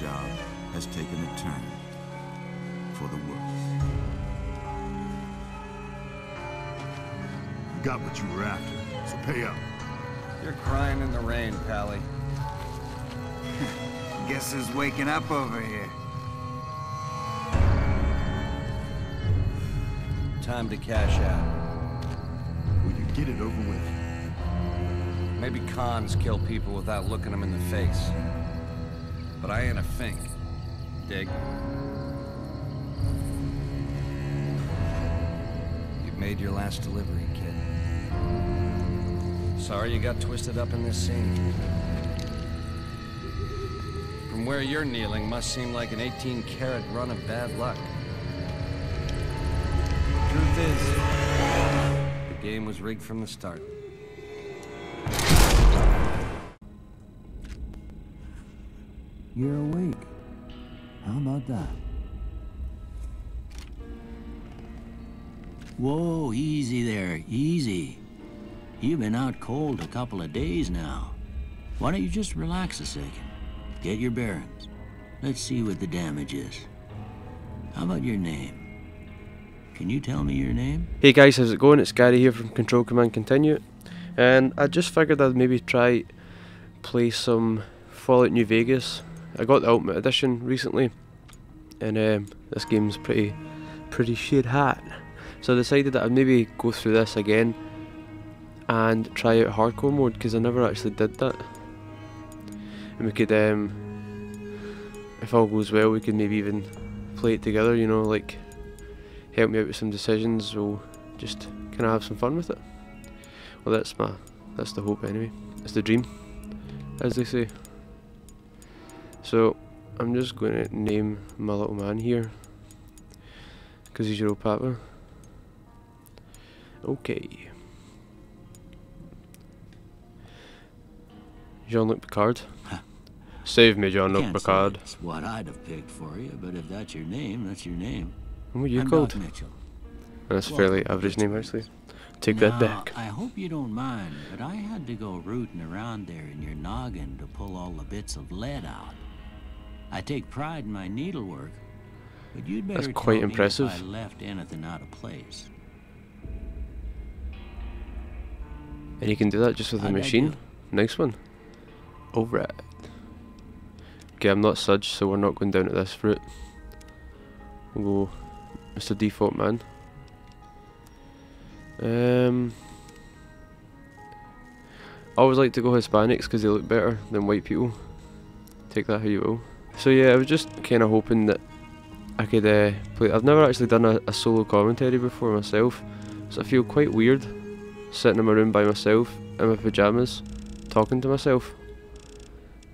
job has taken a turn for the worse. You got what you were after, so pay up. You're crying in the rain, Pally. Guess who's waking up over here? Time to cash out. Will you get it over with? Maybe cons kill people without looking them in the face. But I ain't a fink. Dig? You've made your last delivery, kid. Sorry you got twisted up in this scene. From where you're kneeling must seem like an 18-carat run of bad luck. Truth is, the game was rigged from the start. You're awake. How about that? Whoa, easy there, easy. You've been out cold a couple of days now. Why don't you just relax a second? Get your bearings. Let's see what the damage is. How about your name? Can you tell me your name? Hey guys, how's it going? It's Gary here from Ctrl.Command.Continue, and I just figured I'd maybe try play some Fallout New Vegas. I got the Ultimate Edition recently, and this game's pretty shit hot. So I decided that I'd maybe go through this again and try out hardcore mode, because I never actually did that. And we could, if all goes well, we could maybe even play it together, you know, like help me out with some decisions. We'll just kind of have some fun with it. Well, that's the hope anyway. It's the dream, as they say. So I'm just going to name my little man here, because he's your old papa. Okay. Jean-Luc Picard. Save me, Jean-Luc Picard. That's what I'd have picked for you, but if that's your name, that's your name. What are you called? Mitchell. That's a fairly average name, actually. Take that back. I hope you don't mind, but I had to go rooting around there in your noggin to pull all the bits of lead out. I take pride in my needlework, but you'd better That's quite tell impressive. me if I left anything out of place. And you can do that just with a How'd I machine. do? Nice one. Alright. Okay, I'm not Sudge, so we're not going down to this route. We'll go Mr. Default Man. I always like to go Hispanics because they look better than white people. Take that how you will. So yeah, I was just kind of hoping that I could play. I've never actually done a solo commentary before myself, so I feel quite weird sitting in my room by myself in my pyjamas talking to myself.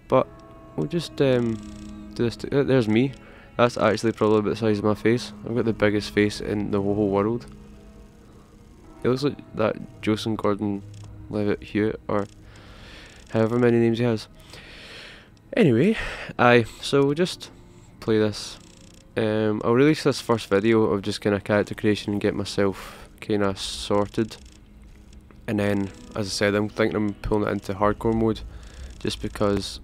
But we'll just do this. There's me. That's actually probably about the size of my face. I've got the biggest face in the whole world. It looks like that Joseph Gordon-Levitt Hewitt, or however many names he has. Anyway, so we'll just play this. I'll release this first video of just kind of character creation and get myself kind of sorted. And then, as I said, I'm thinking I'm pulling it into hardcore mode, just because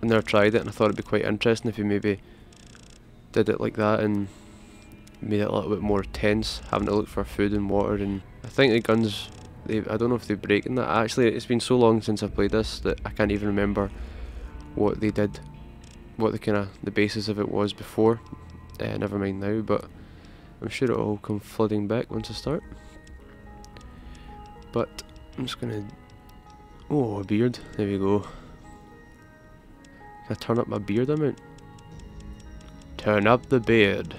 I never tried it and I thought it'd be quite interesting if you maybe did it like that and made it a little bit more tense, having to look for food and water. And I think the guns, I don't know if they break in that. Actually, it's been so long since I've played this that I can't even remember what they did, what the basis of it was before. Never mind now, but I'm sure it'll all come flooding back once I start. But I'm just gonna, oh, a beard, there we go. Can I turn up my beard amount? Turn up the beard.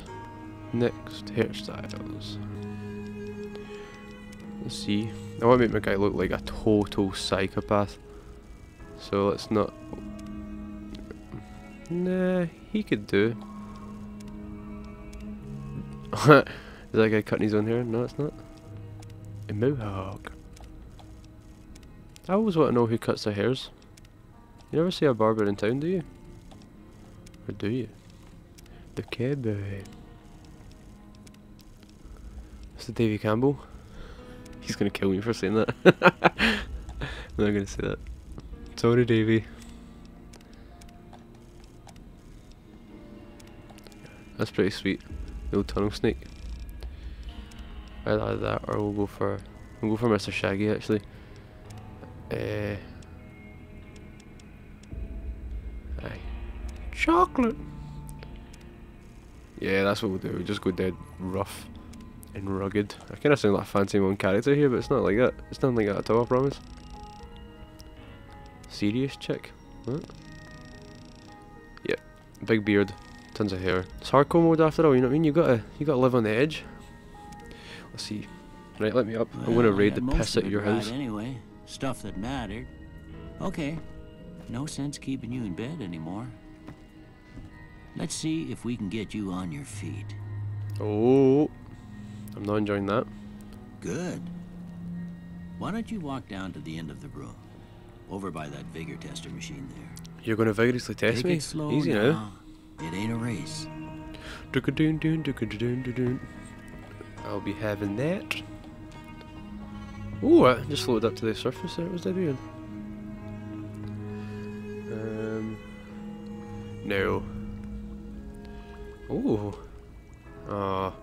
Next, hairstyles. Let's see. I want to make my guy look like a total psychopath. So let's not. Nah, he could do. Is that guy cutting his own hair? No, it's not. A mohawk. I always want to know who cuts their hairs. You never see a barber in town, do you? Or do you? The cowboy. Mr. Davy Campbell. He's gonna kill me for saying that. I'm not gonna say that. Sorry, Davy. That's pretty sweet. The old tunnel snake. Either that or we'll go for Mr. Shaggy actually. Aye. Chocolate. Yeah, that's what we'll do. We'll just go dead rough and rugged. I kinda sound like a fancy my own character here, but it's not like that. It's not like that at all, I promise. Serious chick? What? Yep. Big beard. Tons of hair. It's hardcore mode after all, you know what I mean? You gotta live on the edge. Let's see. Right, let me up. I'm gonna raid the piss out of your house. Anyway, stuff that mattered. Okay. No sense keeping you in bed anymore. Let's see if we can get you on your feet. Oh, I'm not enjoying that. Good. Why don't you walk down to the end of the room, over by that vigor tester machine there. You're gonna vigorously test Take me? it slow Easy now. It ain't a race. I'll be having that. Ooh, I just floated up to the surface there. What was I doing? No. Ooh. Ah.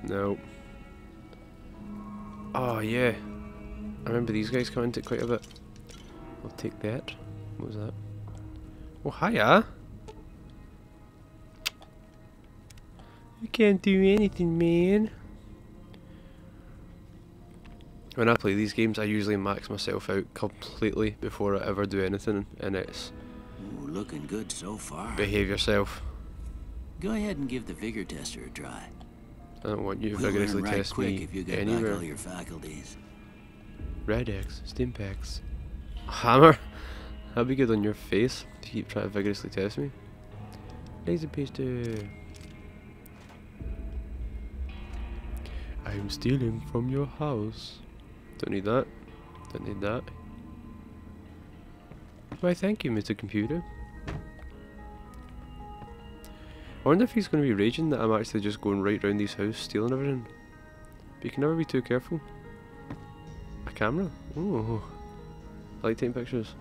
No. Oh yeah. I remember these guys coming to quite a bit. I'll take that. What was that? Oh hiya. You can't do anything, man. When I play these games, I usually max myself out completely before I ever do anything, and it's Ooh, looking good so far. behave yourself. Go ahead and give the vigor tester a try. I don't want you to We'll vigorously learn right test quick me if you get back anywhere. all your faculties. Radex, Stimpax, Hammer. That'd be good on your face to keep trying to vigorously test me. Laser pistol. I'm stealing from your house. Don't need that. Don't need that. Why, thank you, Mr. Computer. I wonder if he's going to be raging that I'm actually just going right round his house, stealing everything. But you can never be too careful. A camera? Oh. I like taking pictures.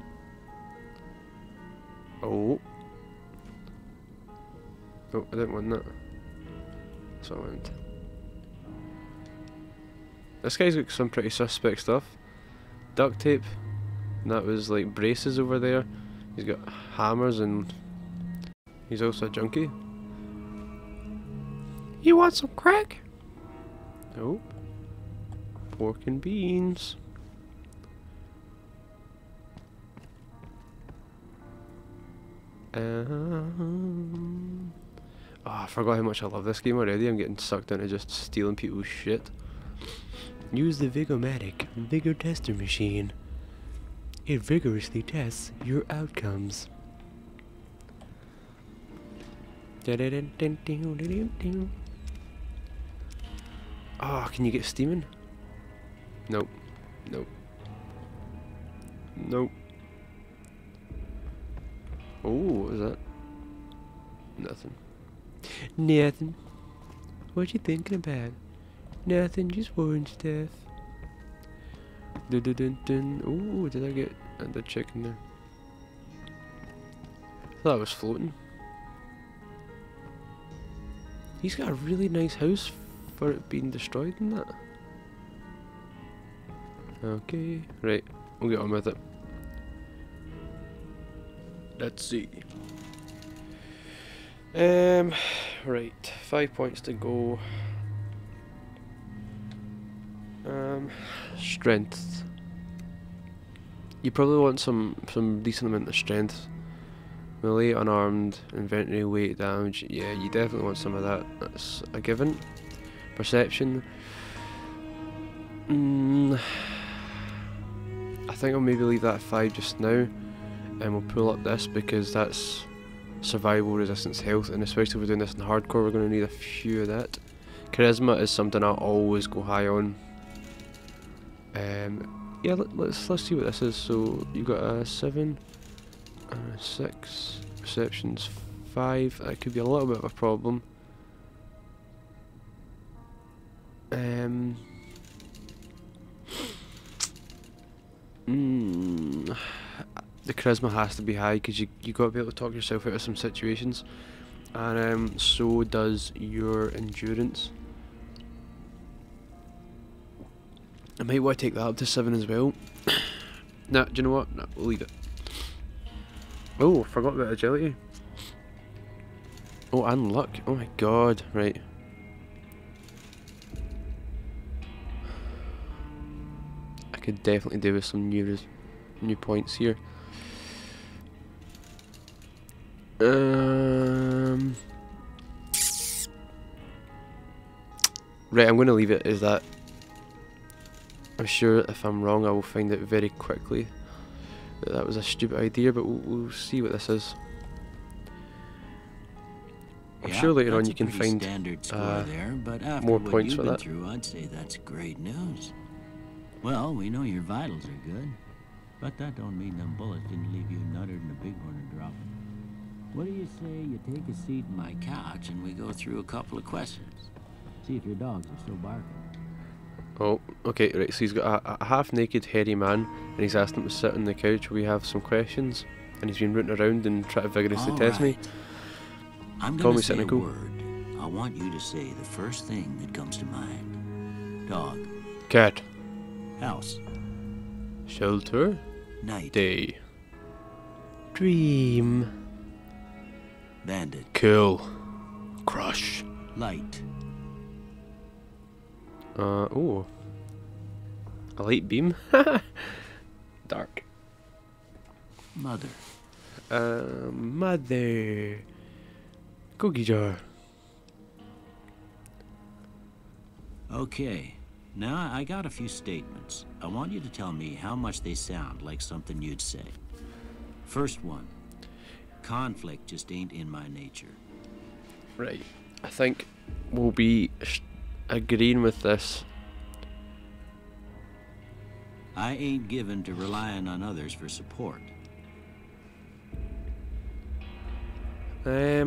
Oh. Oh, I didn't want that. That's what I wanted. This guy's got some pretty suspect stuff. Duct tape. And that was like braces over there. He's got hammers and he's also a junkie. You want some crack? Nope. Pork and beans. Oh, I forgot how much I love this game already. I'm getting sucked into just stealing people's shit. Use the Vigomatic Vigor Tester Machine. It vigorously tests your outcomes. Oh, can you get steaming? Nope. Nope. Nope. Oh, what was that? Nothing. Nothing. What you thinking about? Nothing, just worrying stuff. Dun dun dun dun. Ooh, did I get the chicken there? I thought I was floating. He's got a really nice house for it being destroyed and that. Okay, right, we'll get on with it. Let's see. Right, 5 points to go. Strength. You probably want some decent amount of strength. Melee, unarmed, inventory, weight, damage. Yeah, you definitely want some of that. That's a given. Perception. I think I'll maybe leave that at 5 just now, and we'll pull up this because that's survival, resistance, health, and especially if we're doing this in hardcore, we're going to need a few of that. Charisma is something I always go high on. Yeah, let's see what this is. So you got a 7, 6, perception's 5. That could be a little bit of a problem. The charisma has to be high because you got to be able to talk yourself out of some situations. And so does your endurance. I might want to take that up to 7 as well. Nah, do you know what? Nah, we'll leave it. Oh, forgot about agility. Oh, and luck. Oh my god, right. I could definitely do with some new points here. Right, I'm going to leave it as that. I'm sure if I'm wrong I will find out very quickly that that was a stupid idea, but we'll see what this is. I'm sure later on you can find standard score there, but after more what points you've for been that. through, I'd say that's great news. Well, we know your vitals are good, but that don't mean them bullets didn't leave you nuttered and a big one to drop. What do you say you take a seat in my couch and we go through a couple of questions? See if your dogs are still barking. Oh, okay, right, so he's got a half-naked, hairy man, and he's asked him to sit on the couch where we have some questions, and he's been rooting around and trying to vigorously test me. I'm Call gonna me say cynical. a word. I want you to say the first thing that comes to mind. Dog. Cat. House. Shelter. Night. Day. Dream. Bandit. Kill. Crush. Light. Oh. A light beam? Dark. Mother. Mother. Cookie jar. Okay. Now I got a few statements. I want you to tell me how much they sound like something you'd say. First one. Conflict just ain't in my nature. Right. I think we'll be agreeing with this. I ain't given to relying on others for support. I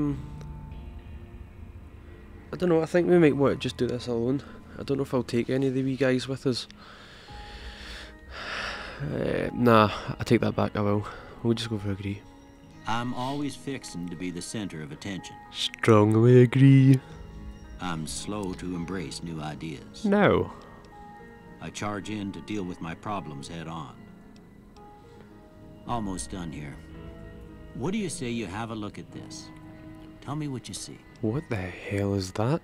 don't know, I think we might want to just do this alone. I don't know if I'll take any of the wee guys with us. Nah, I take that back, I will. We'll just go for agree. I'm always fixing to be the center of attention. Strongly agree. I'm slow to embrace new ideas. No. I charge in to deal with my problems head on. Almost done here. What do you say you have a look at this? Tell me what you see. What the hell is that?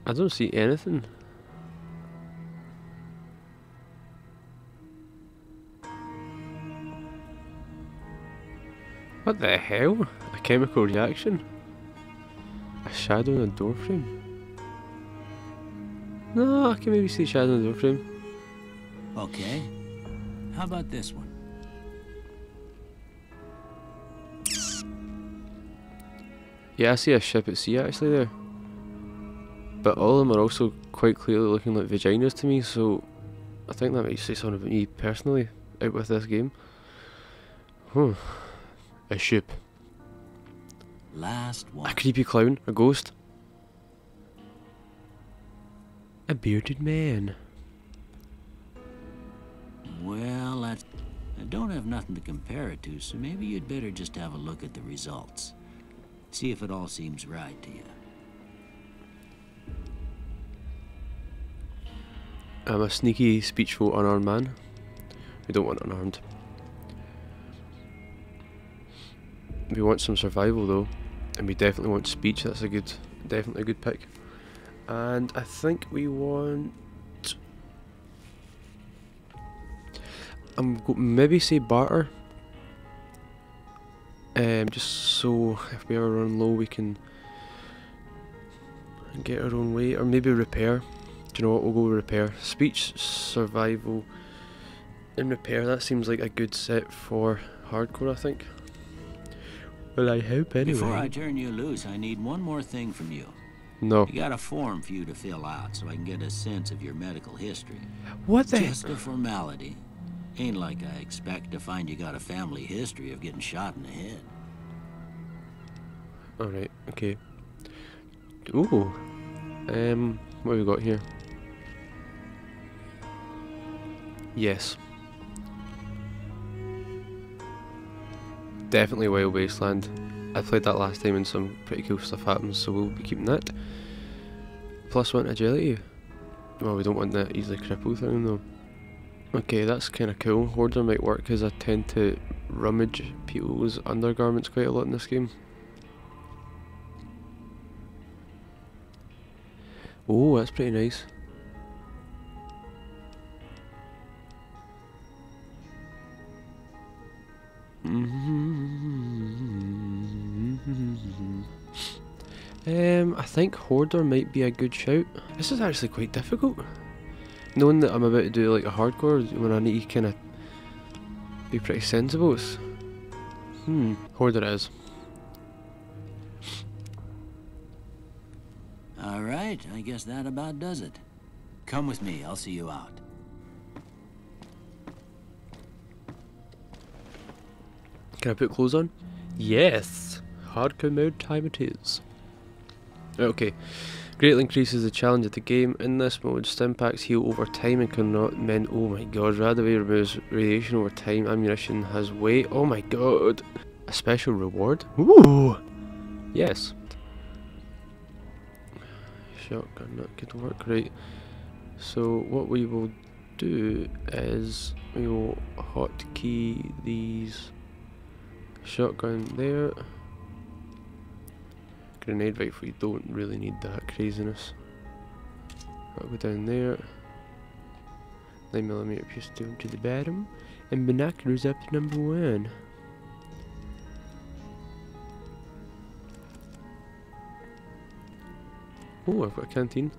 I don't see anything. What the hell? A chemical reaction? A shadow in a doorframe? No, I can maybe see a shadow in the doorframe. Okay. How about this one? Yeah, I see a ship at sea actually there. But all of them are also quite clearly looking like vaginas to me, so I think that might say something about me personally out with this game. A ship. Last one. A creepy clown. A ghost. A bearded man. Well, I don't have nothing to compare it to, so maybe you'd better just have a look at the results. See if it all seems right to you. I'm a sneaky, speechful, unarmed man. We don't want unarmed. We want some survival though, and we definitely want speech. That's a good, definitely a good pick. And I think we want. Maybe say barter. Just so if we ever run low, we can get our own way, or maybe repair. Do you know what? We'll go with repair. Speech, survival, and repair. That seems like a good set for hardcore, I think. Well, I hope anyway. Before I turn you loose, I need one more thing from you. No. You got a form for you to fill out so I can get a sense of your medical history. What the? Just a formality. Ain't like I expect to find you got a family history of getting shot in the head. Alright, okay. Ooh. What have we got here? Yes. definitely Wild Wasteland. I played that last time and some pretty cool stuff happens, so we'll be keeping that. +1 agility. Well, we don't want that easily crippled thing though. Okay, that's kind of cool. Hoarder might work because I tend to rummage people's undergarments quite a lot in this game. Oh, that's pretty nice. I think Hoarder might be a good shout. This is actually quite difficult. Knowing that I'm about to do like a hardcore when I need to kind of be pretty sensible. It's, Hoarder it is. Alright, I guess that about does it. Come with me, I'll see you out. Can I put clothes on? Yes! Hardcore mode time it is. Okay. Greatly increases the challenge of the game. In this mode, stimpaks heal over time and cannot mend. Oh my god, Radaway removes radiation over time. Ammunition has weight. Oh my god. A special reward? Ooh! Yes. Shotgun, that could work, right. So what we will do is we will hotkey these. Shotgun there. Grenade rifle, you don't really need that craziness. That'll go down there. 9mm pistol to the bottom. And binoculars up to number 1. Oh, I've got a canteen.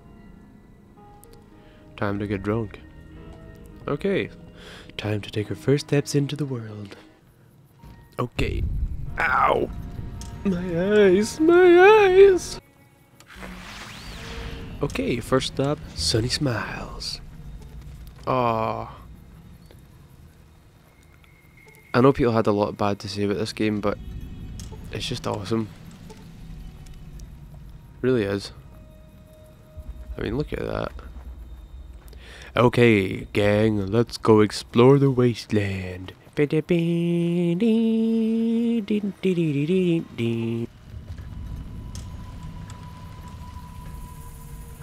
Time to get drunk. Okay. Time to take our first steps into the world. Okay. Ow! My eyes! My eyes! Okay, first stop, Sunny Smiles. Aww. I know people had a lot bad to say about this game, but it's just awesome. Really is. I mean, look at that. Okay, gang, let's go explore the wasteland.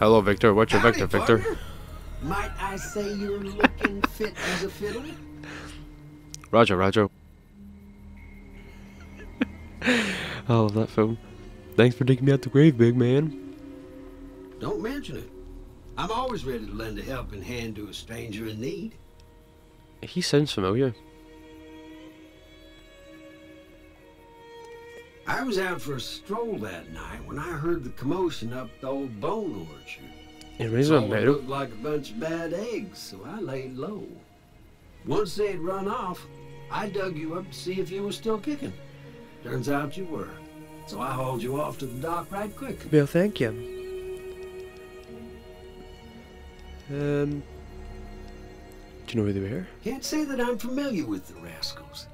Hello, Victor. What's your vector, Victor? Partner. Might I say you're looking fit as a fiddle? Roger, Roger. I love that film. Thanks for taking me out the grave, big man. Don't mention it. I'm always ready to lend a helping hand to a stranger in need. He sounds familiar. I was out for a stroll that night when I heard the commotion up the old bone orchard. It reminds me of It Meadow. looked like a bunch of bad eggs, so I laid low. Once they'd run off, I dug you up to see if you were still kicking. Turns out you were. So I hauled you off to the dock right quick. Well, thank you. Do you know where they were? Can't say that I'm familiar with the rascals.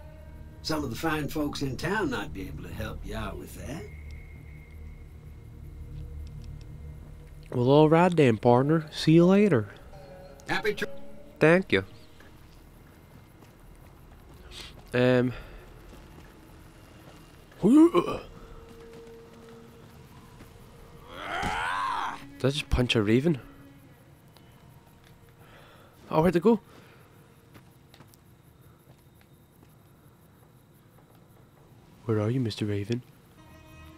Some of the fine folks in town might be able to help you out with that. Well, alright then, partner. See you later. Happy to. Thank you. Did I just punch a raven? Oh, where'd it go? Where are you, Mr. Raven?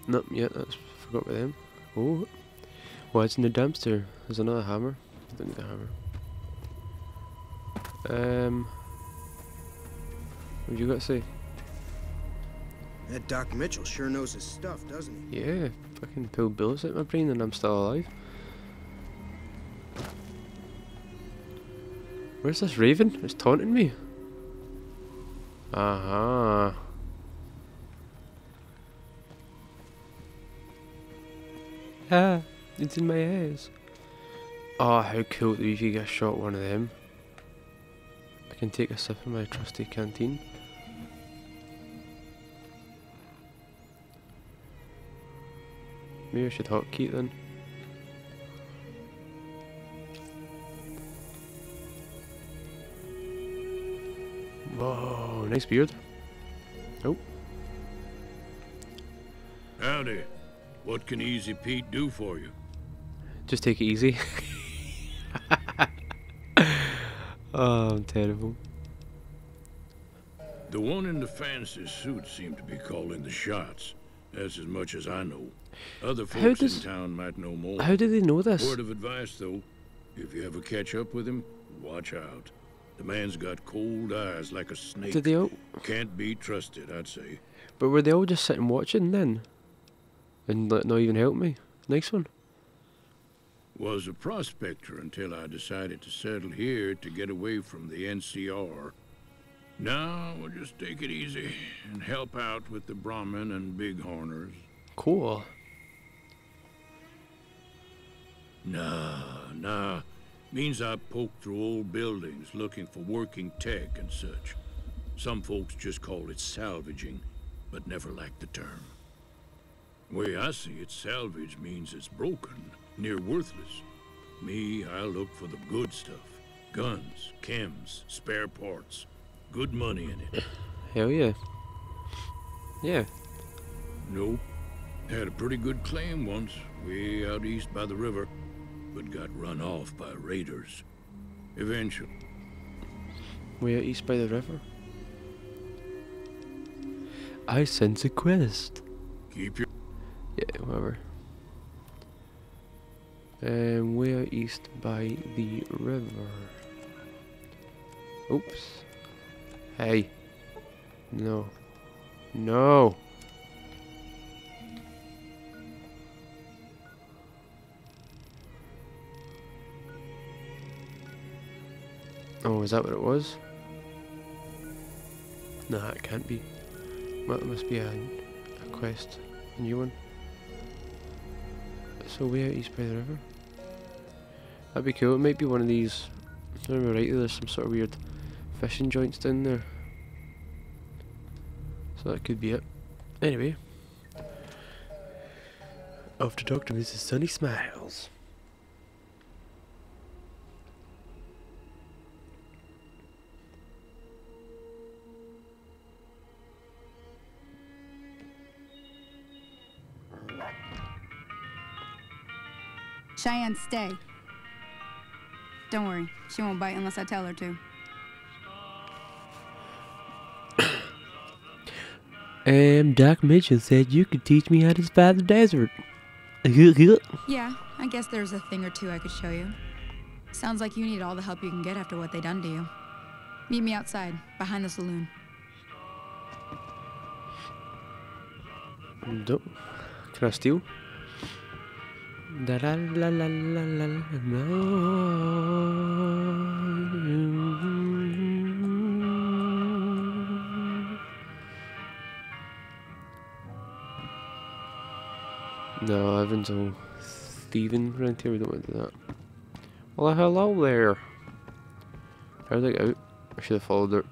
Nope, yeah, that's forgot about them. Oh, what's in the dumpster? There's another hammer. Don't need a hammer. What you got to say? That Doc Mitchell sure knows his stuff, doesn't he? Yeah, fucking pulled bullets out my brain and I'm still alive. Where's this raven? It's taunting me. Aha. Ah, it's in my eyes. Oh, how cool that you could get shot one of them. I can take a sip of my trusty canteen. Maybe I should hotkey it then. Whoa, nice beard. Oh, Howdy. What can Easy Pete do for you? Just take it easy. Oh, I'm terrible. The one in the fancy suit seemed to be calling the shots. That's as much as I know. Other folks in town might know more. How do they know this? Word of advice, though. If you ever catch up with him, watch out. The man's got cold eyes like a snake. Did they all? Can't be trusted, I'd say. But were they all just sitting watching then? And not even help me? Nice one. Was a prospector until I decided to settle here to get away from the NCR. Now we'll just take it easy and help out with the Brahmin and Bighorners. Cool. Nah. Means I poke through old buildings looking for working tech and such. Some folks just call it salvaging, but never liked the term. Way I see it, salvage means it's broken, near worthless. Me, I look for the good stuff. Guns, chems, spare parts. Good money in it. Hell yeah. Yeah. Nope. Had a pretty good claim once, way out east by the river, but got run off by raiders. Eventually. Way out east by the river. I sense a quest. Keep your... Yeah, whatever. Way out east by the river. Oops. Hey. No. No. Oh, is that what it was? Nah, it can't be. Well, it must be a quest. A new one. So way out east by the river. That'd be cool. It might be one of these. If I remember rightly, there's some sort of weird fishing joints down there. So that could be it. Anyway. Off to Dr. Mrs. Sunny Smiles. Cheyenne, stay. Don't worry, she won't bite unless I tell her to. Doc Mitchell said you could teach me how to spy the desert. Yeah, I guess there's a thing or two I could show you. Sounds like you need all the help you can get after what they done to you. Meet me outside, behind the saloon. Nope. Can I steal? Da la la la la la la. No, everyone's all thieving around here. We don't want to do that. Well, hello there. How did I get out? I should have followed her.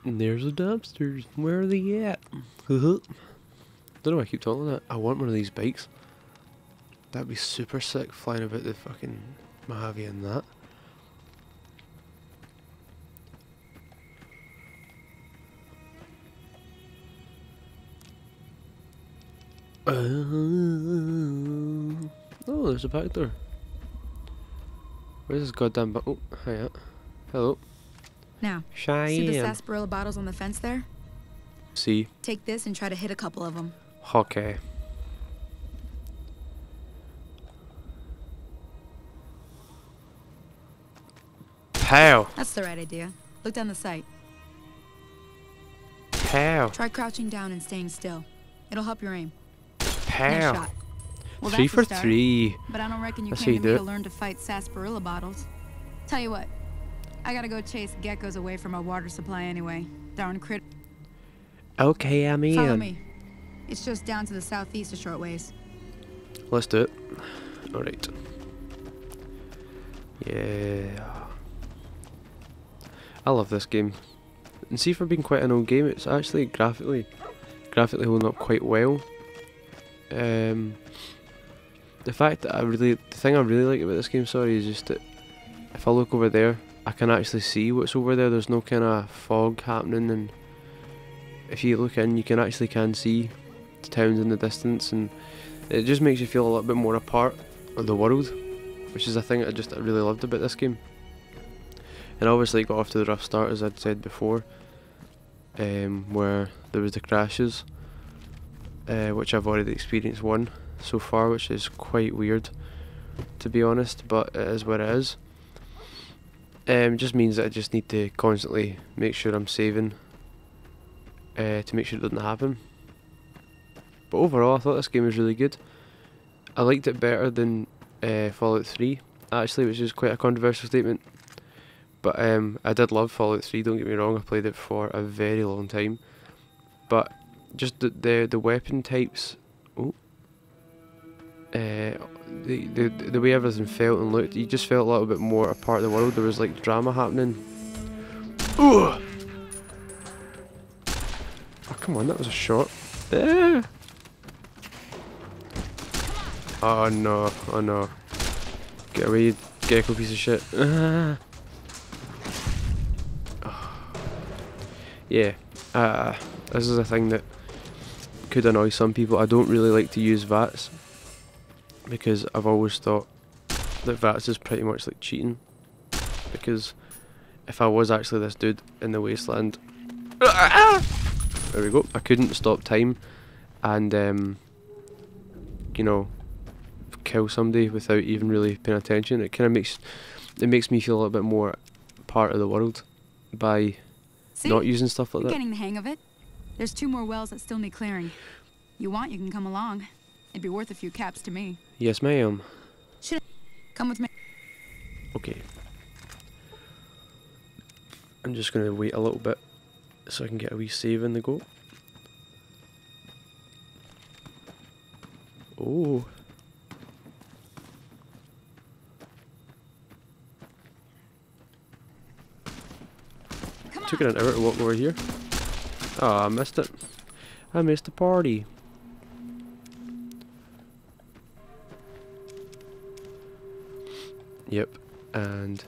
And there's the dumpsters. Where are they at? Don't know why I keep talking that. I want one of these bikes. That'd be super sick, flying about the fucking Mojave and that. Oh, there's a pack there. Where's this goddamn oh, hiya. Hello. Now, Cheyenne. see the sarsaparilla bottles on the fence there? See. Take this and try to hit a couple of them. Okay. Pow. That's the right idea. Look down the sight. Pow. Try crouching down and staying still. It'll help your aim. Pow. Nice shot. Well, 3 that's for a start, 3. But I don't reckon you That's came how to you me do to it. learn to fight sarsaparilla bottles. Tell you what, I gotta go chase geckos away from our water supply anyway. Darn crit. Okay, I'm in. Follow me. It's just down to the southeast a short ways. Let's do it. Alright. Yeah. I love this game. And see, for being quite an old game, it's actually graphically holding up quite well. The fact that the thing I really like about this game, sorry, is just that if I look over there, I can actually see what's over there. There's no kind of fog happening, and if you look in, you can see the towns in the distance, and it just makes you feel a little bit more a part of the world, which is a thing I really loved about this game. And obviously it got off to the rough start, as I'd said before, where there was the crashes, which I've already experienced one so far, which is quite weird, to be honest, but it is what it is. It just means that I just need to constantly make sure I'm saving to make sure it doesn't happen. But overall, I thought this game was really good. I liked it better than Fallout 3, actually, which is quite a controversial statement. But I did love Fallout 3, don't get me wrong, I played it for a very long time. But just the weapon types, the way everything felt and looked, you just felt a little bit more a part of the world. There was like drama happening. Ooh! Oh, come on, that was a shot. Oh no, oh no. Get away, you gecko piece of shit. Yeah, this is a thing that could annoy some people. I don't really like to use VATS, because I've always thought that VATS is pretty much like cheating. Because if I was actually this dude in the wasteland, there we go, I couldn't stop time and you know, kill somebody without even really paying attention. It kind of makes me feel a little bit more part of the world by not using stuff like that. You're getting the hang of it. There's 2 more wells that still need clearing. You want, you can come along. It'd be worth a few caps to me. Yes, ma'am. Come with me. Okay. I'm just gonna wait a little bit so I can get a wee save in the go. Oh. Took it an hour to walk over here. Oh, I missed it. I missed the party. Yep, and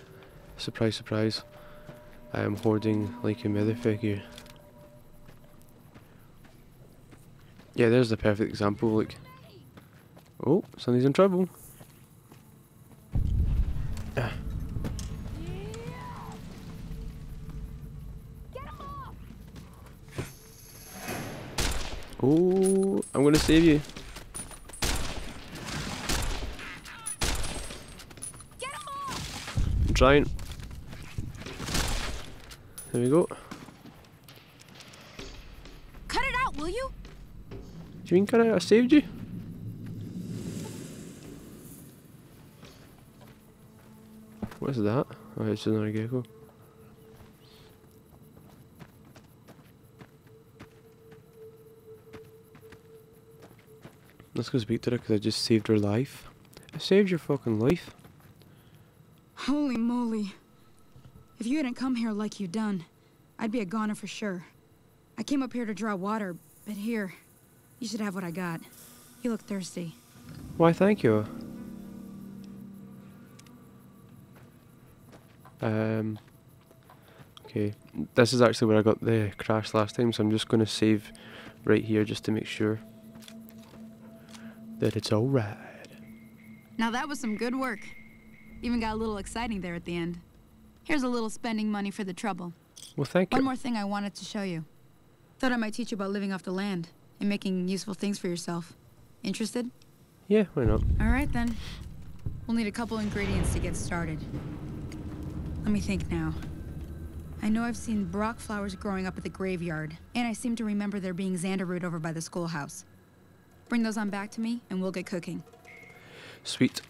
surprise, surprise, I am hoarding like a motherfucker. Yeah, there's the perfect example. Look. Oh, somebody's in trouble. Oh, I'm gonna save you. I'm trying. There we go. Cut it out, will you? Do you mean cut it out? I saved you. What is that? Oh, it's another gecko. Let's go speak to her because I just saved her life. I saved your fucking life. Holy moly. If you hadn't come here like you done, I'd be a goner for sure. I came up here to draw water, but here, you should have what I got. You look thirsty. Why, thank you. Okay, this is actually where I got the crash last time, so I'm just going to save right here just to make sure that it's alright. Now that was some good work. Even got a little exciting there at the end. Here's a little spending money for the trouble. Well, thank you. One more thing I wanted to show you. Thought I might teach you about living off the land and making useful things for yourself. Interested? Yeah, why not? Alright then. We'll need a couple ingredients to get started. Let me think now. I know I've seen Brock flowers growing up at the graveyard, and I seem to remember there being Xander root over by the schoolhouse. Bring those on back to me, and we'll get cooking. Sweet.